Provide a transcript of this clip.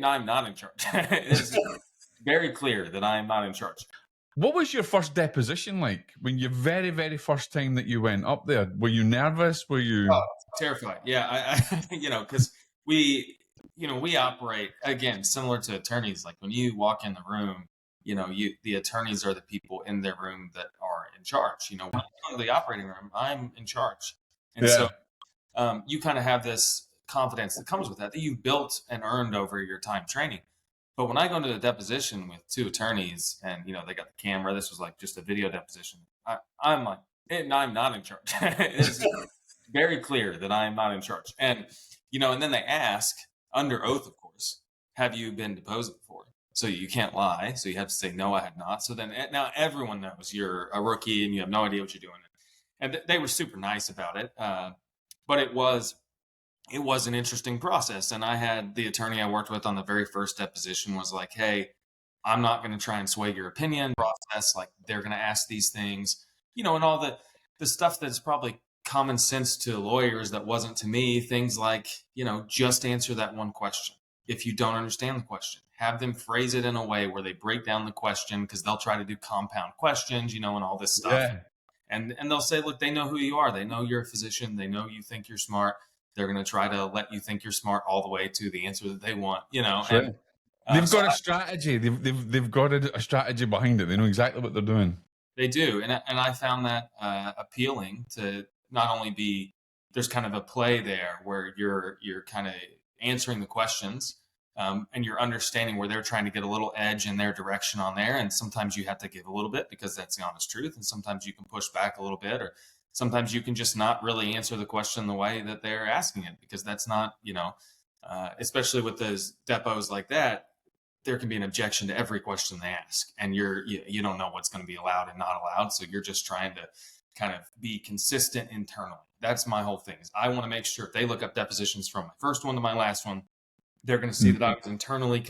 I'm not in charge. It's very clear that I am not in charge. What was your first deposition like? When your very, very first time that you went up there? Were you nervous? Were you Terrified? Yeah, because we operate again similar to attorneys. Like when you walk in the room, the attorneys are the people in their room that are in charge. When I go to the operating room, I'm in charge, and so you kind of have this confidence that comes with that you've built and earned over your time training. But when I go into the deposition with two attorneys and, they got the camera, this was like just a video deposition. I'm like, I'm not in charge. It's very clear that I am not in charge. And, and then they ask under oath, of course, have you been deposed before? So you can't lie. So you have to say, no, I have not. So then now everyone knows you're a rookie and you have no idea what you're doing. And they were super nice about it. But it was an interesting process. And I had the attorney I worked with on the very first deposition was like, hey, I'm not going to try and sway your opinion process. Like they're going to ask these things, and all the stuff that's probably common sense to lawyers that wasn't to me. Things like, just answer that one question. If you don't understand the question, have them phrase it in a way where they break down the question, because they'll try to do compound questions, and all this stuff. Yeah. And they'll say, look, they know who you are. They know you're a physician. They know you think you're smart. They're going to try to let you think you're smart all the way to the answer that they want, Sure. And, they've got a strategy. They've got a strategy behind it. They know exactly what they're doing. They do. And I found that appealing to not only be, there's kind of a play there where you're kind of answering the questions and you're understanding where they're trying to get a little edge in their direction on there. And sometimes you have to give a little bit because that's the honest truth. And sometimes you can push back a little bit, or sometimes you can just not really answer the question the way that they're asking it, because that's not, especially with those depots like that, there can be an objection to every question they ask, and you don't know what's going to be allowed and not allowed. So you're just trying to kind of be consistent internally. That's my whole thing. Is I want to make sure if they look up depositions from my first one to my last one, they're going to see that I was internally